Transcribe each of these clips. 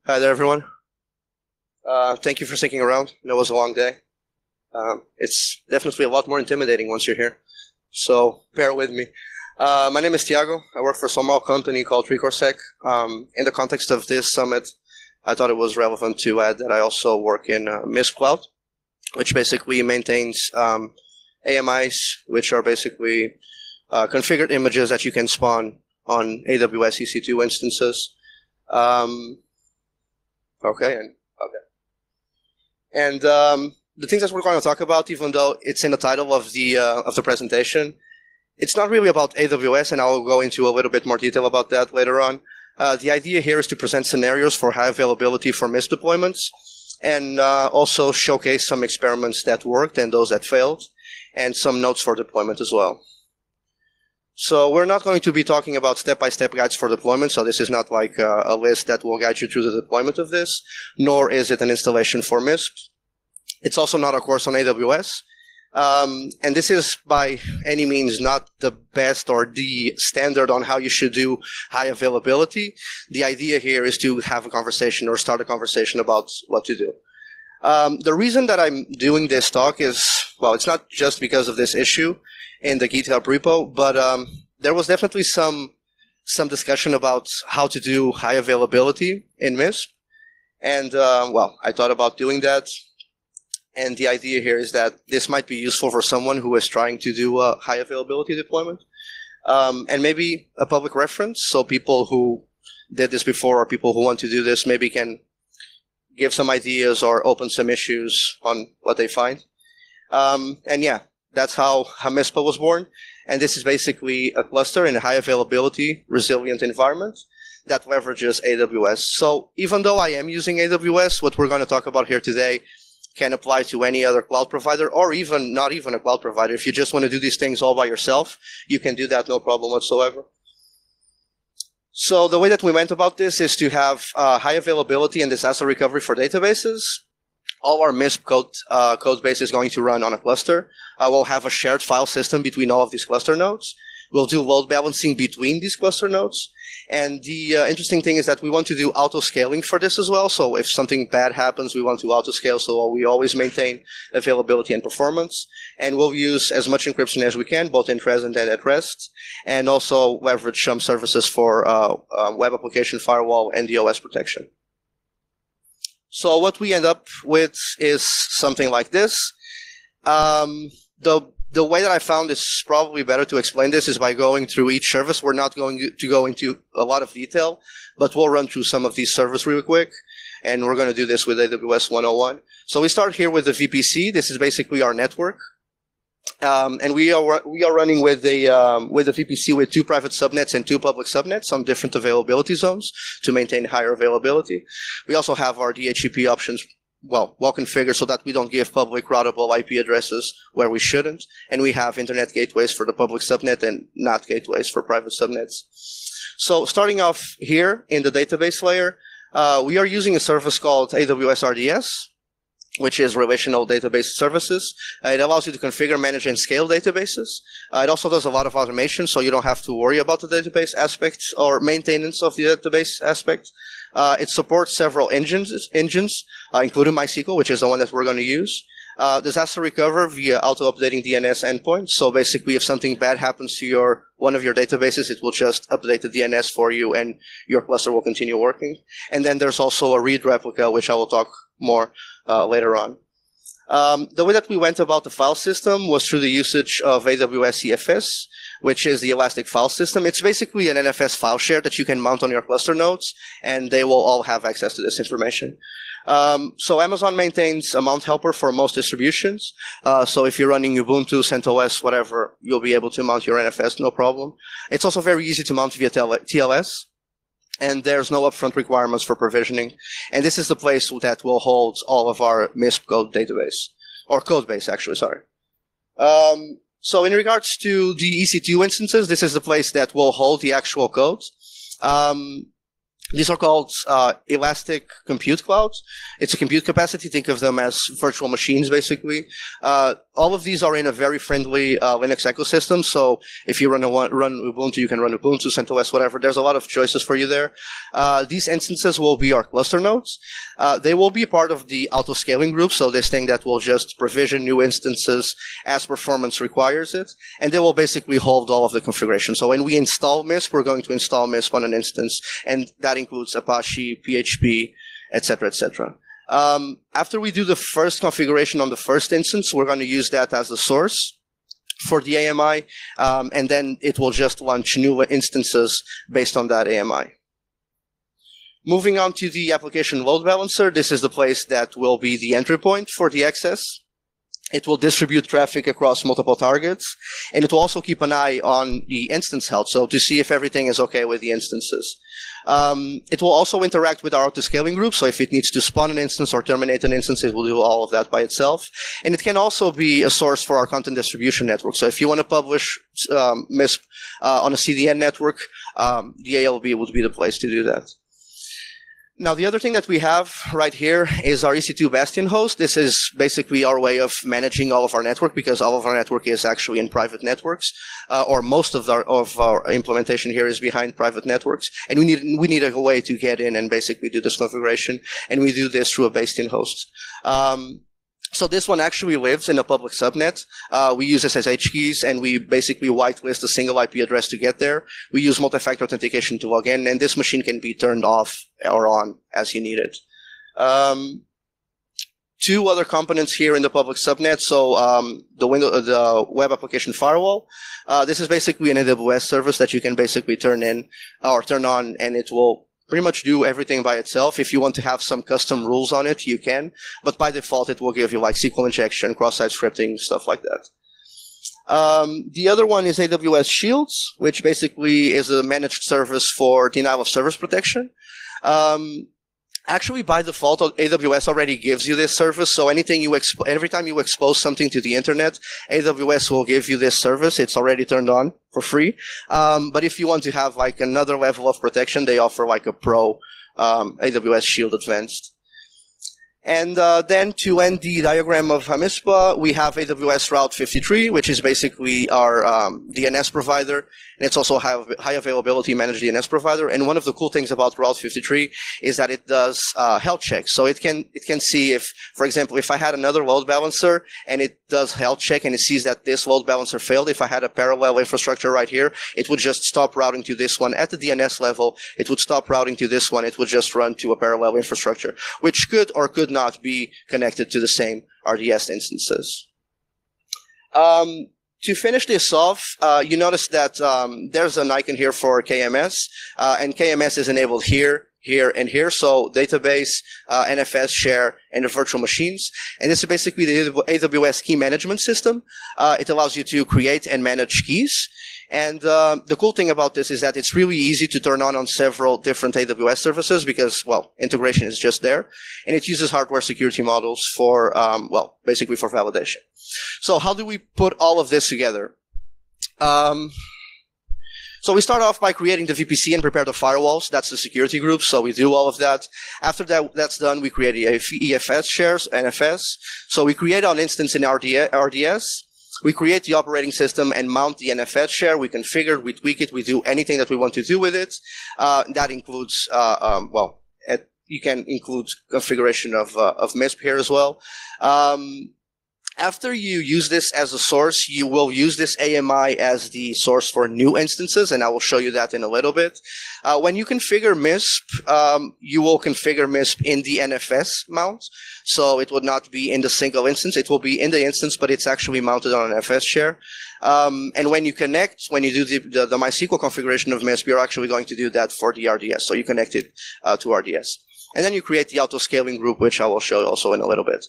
Hi there, everyone. Thank you for sticking around. I know it was a long day. It's definitely a lot more intimidating once you're here, so bear with me. My name is Tiago. I work for a small company called Recorsec. In the context of this summit, I thought it was relevant to add that I also work in MISP Cloud, which basically maintains AMIs, which are basically configured images that you can spawn on AWS EC2 instances. And the things that we're going to talk about, even though it's in the title of the presentation, it's not really about AWS, and I'll go into a little bit more detail about that later on. The idea here is to present scenarios for high availability for MISP deployments, and also showcase some experiments that worked and those that failed, and some notes for deployment as well. So we're not going to be talking about step-by-step guides for deployment, so this is not like a list that will guide you through the deployment of this, nor is it an installation for MISP. It's also not a course on AWS. And this is by any means not the best or the standard on how you should do high availability. The idea here is to have a conversation or start a conversation about what to do. The reason that I'm doing this talk is, well, it's not just because of this issue in the GitHub repo, but there was definitely some discussion about how to do high availability in MISP. And, well, I thought about doing that. And the idea here is that this might be useful for someone who is trying to do a high availability deployment. And maybe a public reference, so people who did this before or people who want to do this maybe can give some ideas or open some issues on what they find. And yeah, that's how HAMISPA was born. And this is basically a cluster in a high availability, resilient environment that leverages AWS. So even though I am using AWS, what we're going to talk about here today can apply to any other cloud provider, or even not even a cloud provider. If you just want to do these things all by yourself, you can do that, no problem whatsoever. So the way that we went about this is to have high availability and disaster recovery for databases. All our MISP code base is going to run on a cluster. We'll have a shared file system between all of these cluster nodes. We'll do load balancing between these cluster nodes. And the interesting thing is that we want to do auto-scaling for this as well. So if something bad happens, we want to auto-scale, so we always maintain availability and performance. And we'll use as much encryption as we can, both in present and at rest, and also leverage some services for web application firewall and DOS protection. So what we end up with is something like this. The way that I found it's probably better to explain this is by going through each service. We're not going to go into a lot of detail, but we'll run through some of these servers really quick. And we're going to do this with AWS 101. So we start here with the VPC. This is basically our network. And we are running with a VPC with 2 private subnets and 2 public subnets on different availability zones to maintain higher availability. We also have our DHCP options well configured so that we don't give public routable IP addresses where we shouldn't. And we have internet gateways for the public subnet and NAT gateways for private subnets. So starting off here in the database layer, we are using a service called AWS RDS, which is Relational Database Services. It allows you to configure, manage, and scale databases. It also does a lot of automation, so you don't have to worry about the database aspects or maintenance of the database aspect. It supports several engines, including MySQL, which is the one that we're going to use. Disaster recover via auto-updating DNS endpoints. So basically, if something bad happens to one of your databases, it will just update the DNS for you, and your cluster will continue working. And then there's also a read replica, which I will talk more later on. The way that we went about the file system was through the usage of AWS EFS, which is the Elastic File System. It's basically an NFS file share that you can mount on your cluster nodes, and they will all have access to this information. So Amazon maintains a mount helper for most distributions. So if you're running Ubuntu, CentOS, whatever, you'll be able to mount your NFS, no problem. It's also very easy to mount via TLS. And there's no upfront requirements for provisioning. And this is the place that will hold all of our MISP code database, or code base, actually, sorry. So in regards to the EC2 instances, this is the place that will hold the actual code. These are called elastic compute clouds. It's a compute capacity. Think of them as virtual machines, basically. all of these are in a very friendly Linux ecosystem. So if you run Ubuntu, you can run Ubuntu, CentOS, whatever. There's a lot of choices for you there. These instances will be our cluster nodes. They will be part of the auto-scaling group. So this thing that will just provision new instances as performance requires it. And they will basically hold all of the configuration. So when we install MISP, we're going to install MISP on an instance. And that includes Apache, PHP, etc., etc. After we do the first configuration on the first instance, we're going to use that as the source for the AMI, and then it will just launch new instances based on that AMI. Moving on to the application load balancer, this is the place that will be the entry point for the access. It will distribute traffic across multiple targets, and it will also keep an eye on the instance health, so to see if everything is okay with the instances. It will also interact with our auto-scaling group, so if it needs to spawn an instance or terminate an instance, it will do all of that by itself. And it can also be a source for our content distribution network. So if you want to publish MISP on a CDN network, the ALB would be the place to do that. Now, the other thing that we have right here is our EC2 Bastion host. This is basically our way of managing all of our network, because all of our network is actually in private networks, or most of our implementation here is behind private networks. And we need a way to get in and basically do this configuration. And we do this through a Bastion host. So this one actually lives in a public subnet. We use SSH keys, and we basically whitelist a single IP address to get there. We use multi-factor authentication to log in, and this machine can be turned off or on as you need it. Two other components here in the public subnet. So the web application firewall. This is basically an AWS service that you can basically turn in or turn on, and it will pretty much do everything by itself. If you want to have some custom rules on it, you can. But by default, it will give you like SQL injection, cross-site scripting, stuff like that. The other one is AWS Shields, which basically is a managed service for denial of service protection. Actually, by default, AWS already gives you this service. So anything every time you expose something to the internet, AWS will give you this service. It's already turned on for free. But if you want to have like another level of protection, they offer like a Pro AWS Shield Advanced. And then to end the diagram of HAMISPA, we have AWS Route 53, which is basically our DNS provider. And it's also high availability managed DNS provider. And one of the cool things about Route 53 is that it does health checks. So it can see if, for example, if I had another load balancer and it does health check and it sees that this load balancer failed, if I had a parallel infrastructure right here, it would just stop routing to this one at the DNS level. It would stop routing to this one. It would just run to a parallel infrastructure, which could or could not be connected to the same RDS instances. To finish this off, you notice that there's an icon here for KMS, and KMS is enabled here, here, and here. So database, NFS, share, and the virtual machines. And this is basically the AWS key management system. It allows you to create and manage keys. And the cool thing about this is that it's really easy to turn on several different AWS services because, well, integration is just there. And it uses hardware security models for, well, basically for validation. So how do we put all of this together? So we start off by creating the VPC and prepare the firewalls. That's the security group. So we do all of that. After that's done, we create EFS shares, NFS. So we create an instance in RDS. We create the operating system and mount the NFS share. We configure, we tweak it, we do anything that we want to do with it. That includes, well, you can include configuration of MISP here as well. After you use this as a source, you will use this AMI as the source for new instances, and I will show you that in a little bit. When you configure MISP, you will configure MISP in the NFS mount, so it would not be in the single instance. It will be in the instance, but it's actually mounted on an NFS share. And when you connect, when you do the MySQL configuration of MISP, you're actually going to do that for the RDS, so you connect it to RDS. And then you create the auto-scaling group, which I will show you also in a little bit.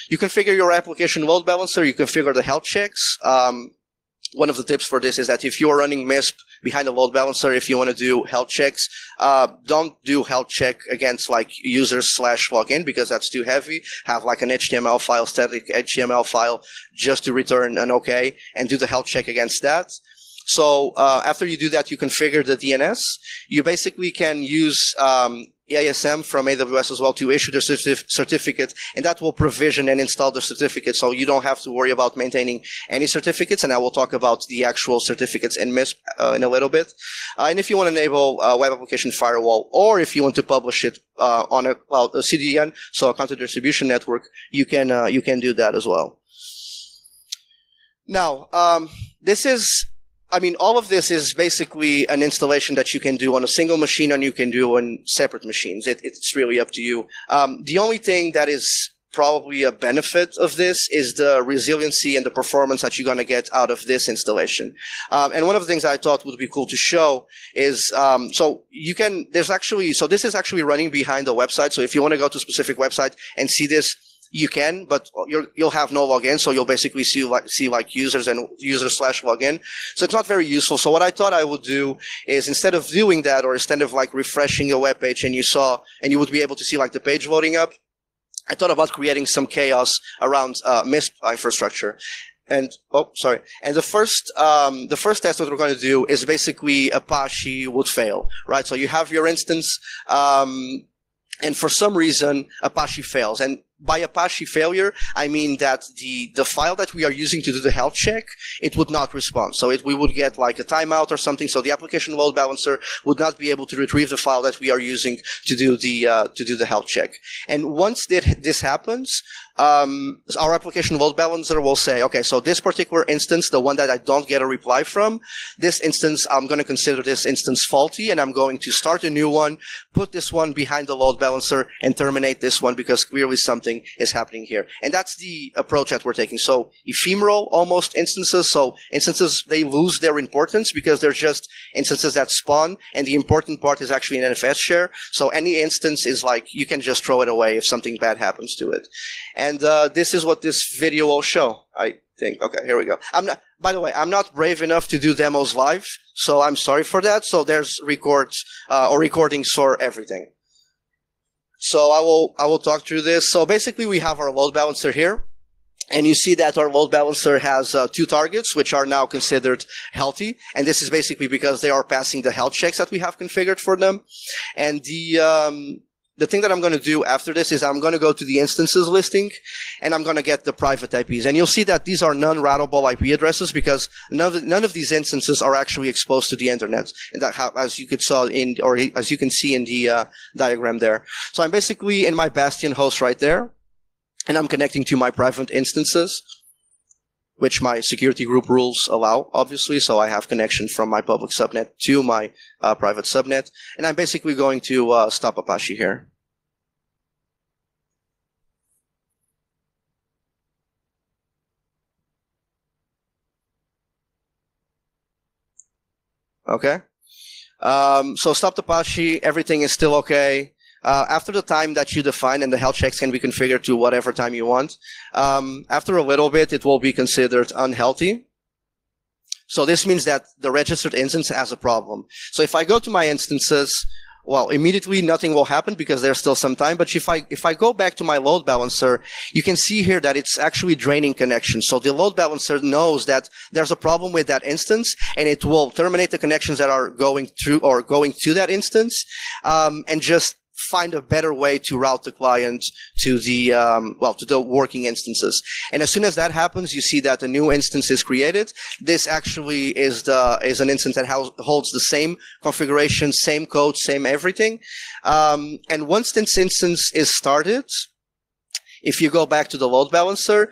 You configure your application load balancer. You configure the health checks. One of the tips for this is that if you are running MISP behind a load balancer, if you want to do health checks, don't do health check against like users/login because that's too heavy. Have like an HTML file, static HTML file, just to return an OK, and do the health check against that. So after you do that, you configure the DNS. You basically can use EISM from AWS as well to issue the certificate, and that will provision and install the certificate, so you don't have to worry about maintaining any certificates. And I will talk about the actual certificates in MISP in a little bit. And if you want to enable web application firewall, or if you want to publish it on a CDN, so a content distribution network, you can do that as well. Now, all of this is basically an installation that you can do on a single machine and you can do on separate machines. It's really up to you. The only thing that is probably a benefit of this is the resiliency and the performance that you're going to get out of this installation. And one of the things I thought would be cool to show is, this is actually running behind the website. So if you want to go to a specific website and see this, you can, but you'll have no login, so you'll basically see users and user/login. So it's not very useful. So what I thought I would do is, instead of doing that, or instead of refreshing a web page and you would be able to see the page loading up, I thought about creating some chaos around MISP infrastructure. And the first test that we're going to do is basically Apache would fail, right? So you have your instance, and for some reason Apache fails. And by Apache failure, I mean that the file that we are using to do the health check, it would not respond. So we would get a timeout or something. So the application load balancer would not be able to retrieve the file that we are using to do the health check. And once this happens, our application load balancer will say, okay, so this particular instance, the one that I don't get a reply from, this instance, I'm going to consider this instance faulty, and I'm going to start a new one, put this one behind the load balancer, and terminate this one because clearly something is happening here. And that's the approach that we're taking. So ephemeral almost instances. So instances, they lose their importance because they're just instances that spawn, and the important part is actually an NFS share. So any instance is you can just throw it away if something bad happens to it. And this is what this video will show, I think. Okay, here we go. By the way, I'm not brave enough to do demos live, so I'm sorry for that. So there's recordings for everything. So I will talk through this. So basically, we have our load balancer here, and you see that our load balancer has 2 targets, which are now considered healthy. And this is basically because they are passing the health checks that we have configured for them. And the thing that I'm going to do after this is I'm going to go to the instances listing, and I'm going to get the private IPs. And you'll see that these are non-routable IP addresses because none of these instances are actually exposed to the internet. And that, as you can see in the diagram there. So I'm basically in my Bastion host right there, and I'm connecting to my private instances, which my security group rules allow, obviously. So I have connection from my public subnet to my private subnet. And I'm basically going to stop Apache here. Okay. So stopped Apache, everything is still okay. After the time that you define, and the health checks can be configured to whatever time you want, after a little bit, it will be considered unhealthy. So this means that the registered instance has a problem. So if I go to my instances, well, immediately nothing will happen because there's still some time. But if I go back to my load balancer, you can see here that it's actually draining connection. So the load balancer knows that there's a problem with that instance, and it will terminate the connections that are going through or going to that instance, and just find a better way to route the client to the working instances. And as soon as that happens, you see that a new instance is created. This actually is an instance that holds the same configuration, same code, same everything. And once this instance is started, if you go back to the load balancer,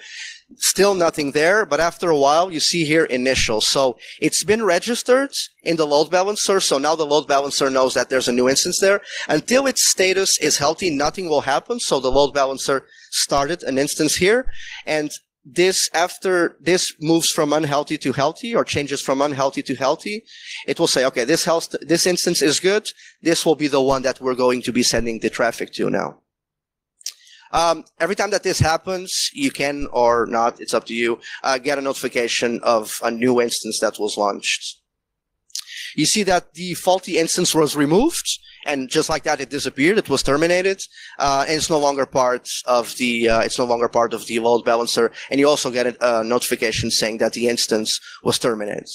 still nothing there, but after a while, you see here initial. So it's been registered in the load balancer. So now the load balancer knows that there's a new instance there. Until its status is healthy, nothing will happen. So the load balancer started an instance here. And after this moves from unhealthy to healthy, or changes from unhealthy to healthy, it will say, okay, this instance is good. This will be the one that we're going to be sending the traffic to now. Every time that this happens, you can, or not, it's up to you, get a notification of a new instance that was launched. You see that the faulty instance was removed, and just like that, it disappeared. It was terminated, and it's no longer part of the load balancer. And you also get a notification saying that the instance was terminated.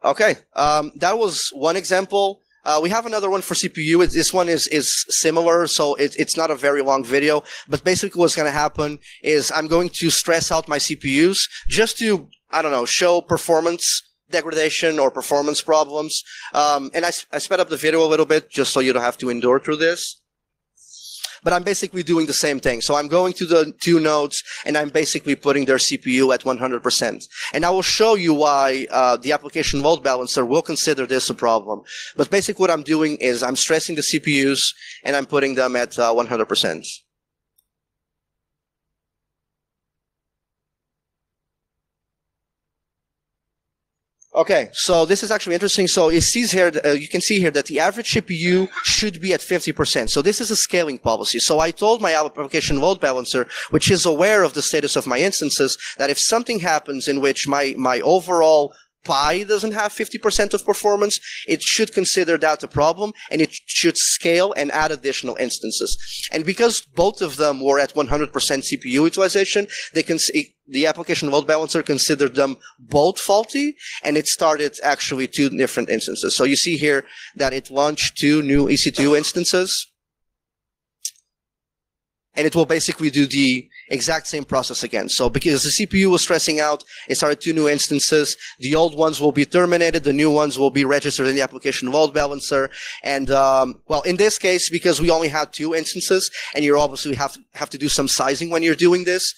Okay, that was one example. We have another one for CPU. This one is similar, so it's not a very long video. But basically what's going to happen is I'm going to stress out my CPUs just to, I don't know, show performance degradation or performance problems. And I sped up the video a little bit just so you don't have to endure through this. But I'm basically doing the same thing. So I'm going to the two nodes and I'm basically putting their CPU at 100%. And I will show you why the application load balancer will consider this a problem. But basically what I'm doing is I'm stressing the CPUs and I'm putting them at 100%. Okay, so this is actually interesting. So it sees here, you can see here that the average CPU should be at 50%. So this is a scaling policy. So I told my application load balancer, which is aware of the status of my instances, that if something happens in which my overall Pi doesn't have 50% of performance, it should consider that a problem and it should scale and add additional instances. And because both of them were at 100% CPU utilization, the application load balancer considered them both faulty and it started actually two different instances. So you see here that it launched two new EC2 instances. And it will basically do the exact same process again. So because the CPU was stressing out, it started two new instances. The old ones will be terminated. The new ones will be registered in the application load balancer. And, well, in this case, because we only had two instances, and you obviously have to do some sizing when you're doing this,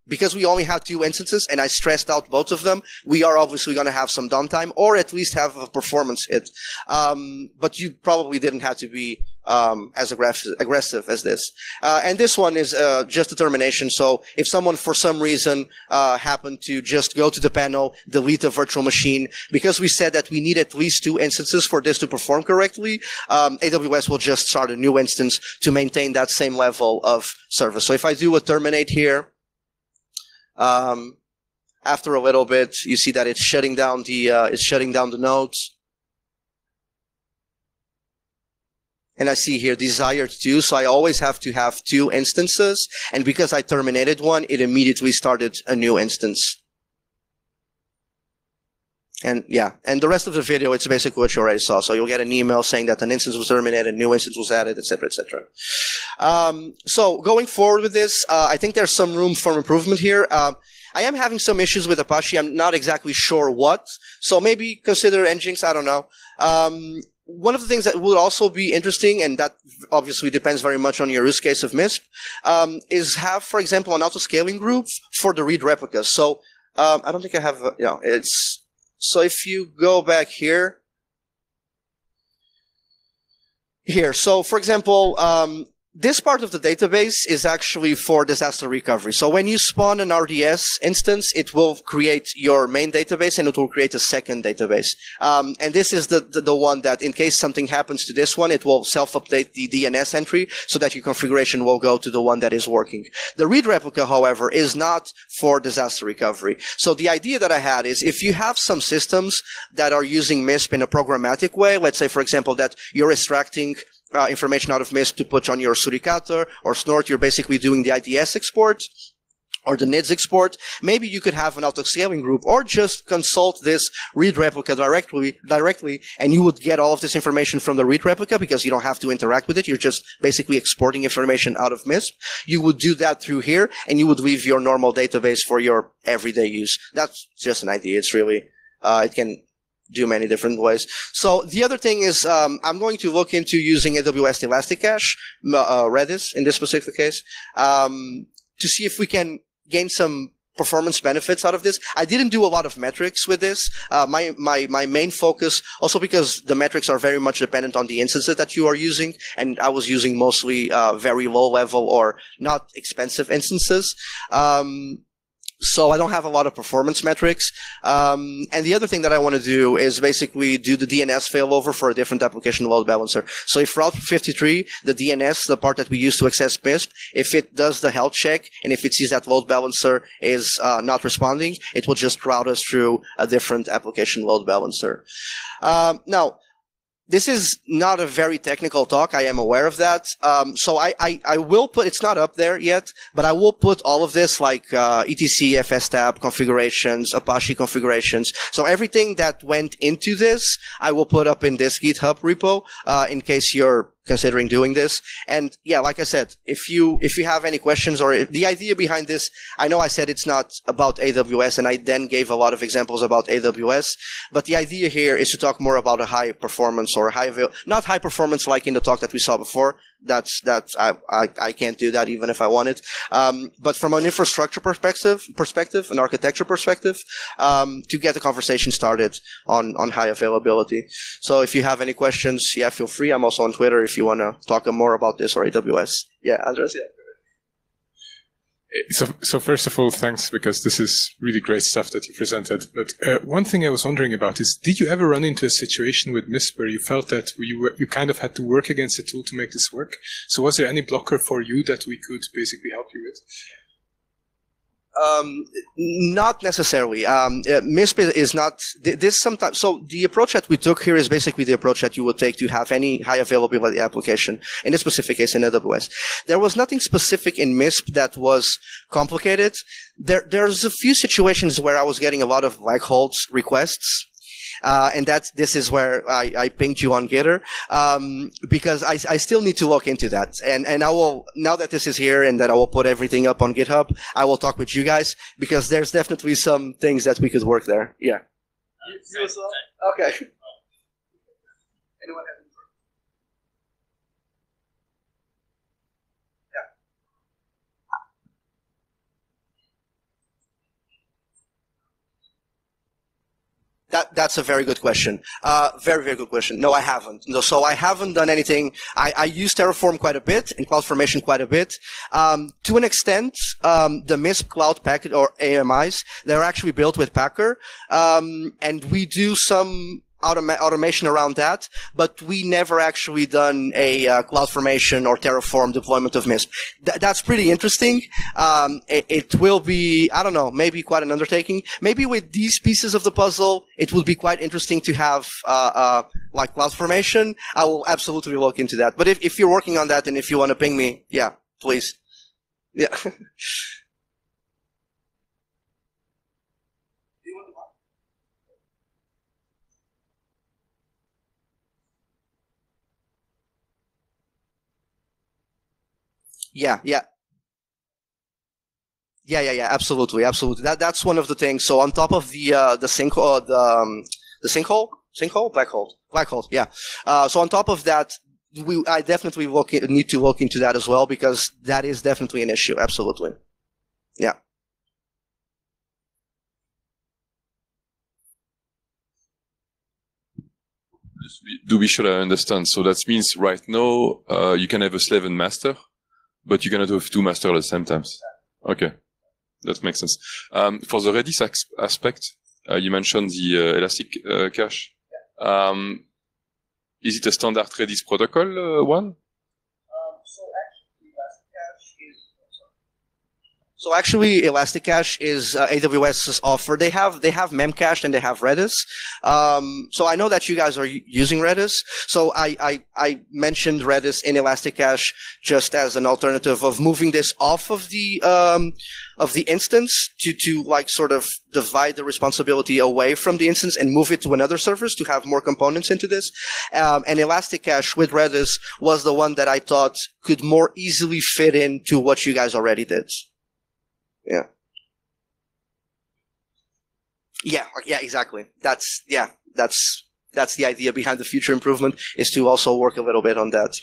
because we only have two instances and I stressed out both of them, we are obviously going to have some downtime or at least have a performance hit. But you probably didn't have to be as aggressive as this. And this one is just a termination. So if someone for some reason happened to just go to the panel, delete a virtual machine, because we said that we need at least two instances for this to perform correctly, AWS will just start a new instance to maintain that same level of service. So if I do a terminate here, after a little bit, you see that it's shutting down the nodes. And I see here desired two, so I always have to have two instances. And because I terminated one, it immediately started a new instance. And yeah, and the rest of the video, it's basically what you already saw. So you'll get an email saying that an instance was terminated, a new instance was added, etc., etc. So going forward with this, I think there's some room for improvement here. I am having some issues with Apache. I'm not exactly sure what. So maybe consider Nginx. I don't know. One of the things that would also be interesting, and that obviously depends very much on your use case of MISP, is have, for example, an auto-scaling group for the read replicas. So I don't think I have, it's, so if you go back here, so for example, this part of the database is actually for disaster recovery. So when you spawn an RDS instance, it will create your main database and it will create a second database. And this is the one that in case something happens to this one, it will self-update the DNS entry so that your configuration will go to the one that is working. The read replica, however, is not for disaster recovery. So the idea that I had is if you have some systems that are using MISP in a programmatic way, let's say, for example, that you're extracting information out of MISP to put on your Suricata or Snort, you're basically doing the IDS export or the NIDS export. Maybe you could have an auto-scaling group or just consult this read replica directly, and you would get all of this information from the read replica because you don't have to interact with it. You're just basically exporting information out of MISP. You would do that through here, and you would leave your normal database for your everyday use. That's just an idea. It's really, it can do many different ways. So the other thing is I'm going to look into using AWS Elasticache, Redis in this specific case, to see if we can gain some performance benefits out of this. I didn't do a lot of metrics with this. My main focus, also because the metrics are very much dependent on the instances that you are using, and I was using mostly very low level or not expensive instances. So I don't have a lot of performance metrics. And the other thing that I want to do is basically do the DNS failover for a different application load balancer. So if Route 53, the DNS, the part that we use to access MISP, if it does the health check and if it sees that load balancer is not responding, it will just route us through a different application load balancer. Now, This is not a very technical talk. I am aware of that. So I will put, it's not up there yet, but I will put all of this like etc, fstab configurations, Apache configurations. So everything that went into this, I will put up in this GitHub repo in case you're considering doing this. And yeah, like I said, if you have any questions or the idea behind this, I know I said it's not about AWS and I then gave a lot of examples about AWS, but the idea here is to talk more about a high performance or not high performance like in the talk that we saw before. I can't do that even if I wanted. But from an infrastructure perspective, an architecture perspective, to get the conversation started on high availability. So if you have any questions, yeah, feel free. I'm also on Twitter if you want to talk more about this or AWS. Yeah, Andres, yeah. So first of all, thanks, because this is really great stuff that you presented. But one thing I was wondering about is, did you ever run into a situation with MISP where you felt that you kind of had to work against the tool to make this work? So was there any blocker for you that we could basically help you with? Not necessarily. MISP is not this sometimes. So the approach that we took here is basically the approach that you would take to have any high availability application. In this specific case, in AWS, there was nothing specific in MISP that was complicated. There's a few situations where I was getting a lot of black holes requests. And this is where I pinged you on Gitter, because I still need to look into that. And I will, now that this is here and that I will put everything up on GitHub, I will talk with you guys because there's definitely some things that we could work there. Yeah. Okay. Anyone have That's a very good question. Very, very good question. No, I haven't. No, so I haven't done anything. I use Terraform quite a bit and CloudFormation quite a bit. To an extent, the MISP cloud package or AMIs, they're actually built with Packer. And we do some automation around that, but we never actually done a CloudFormation or Terraform deployment of MISP. That's pretty interesting. It will be, I don't know, maybe quite an undertaking. Maybe with these pieces of the puzzle, it will be quite interesting to have like CloudFormation. I will absolutely look into that. But if you're working on that and if you want to ping me, yeah, please. Yeah. Yeah, yeah. Yeah, absolutely, absolutely. That's one of the things. So on top of the sinkhole, black hole. Yeah. So on top of that, I definitely need to look into that as well because that is definitely an issue. Absolutely. Yeah. To be sure I understand. So that means right now you can have a slave and master, but you cannot have two masters at the same time. Okay, that makes sense. For the Redis aspect, you mentioned the Elastic cache. Is it a standard Redis protocol one? So actually, Elasticache is AWS's offer. They have Memcache and they have Redis. So I know that you guys are using Redis. So I mentioned Redis in Elasticache just as an alternative of moving this off of the instance to like sort of divide the responsibility away from the instance and move it to another service to have more components into this. And Elasticache with Redis was the one that I thought could more easily fit into what you guys already did. Yeah. Yeah, exactly. That's the idea behind the future improvement is to also work a little bit on that.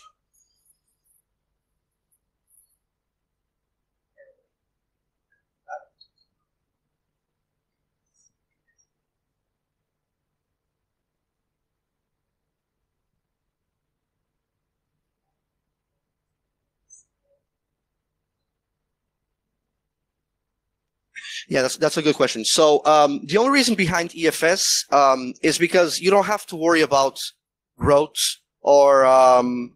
Yeah, that's a good question. So the only reason behind EFS is because you don't have to worry about rote or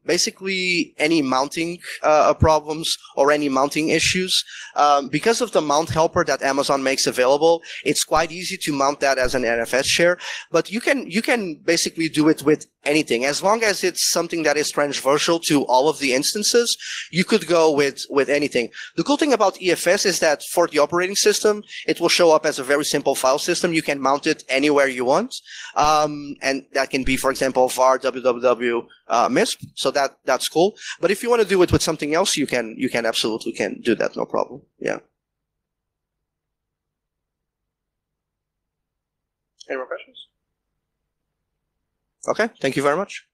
basically any mounting problems or any mounting issues. Because of the mount helper that Amazon makes available, it's quite easy to mount that as an NFS share. But you can basically do it with anything. As long as it's something that is transversal to all of the instances, you could go with anything. The cool thing about EFS is that for the operating system, it will show up as a very simple file system. You can mount it anywhere you want. And that can be, for example, var www MISP. So that's cool. But if you want to do it with something else, you can absolutely do that. No problem. Yeah. Any more questions? Okay. Thank you very much.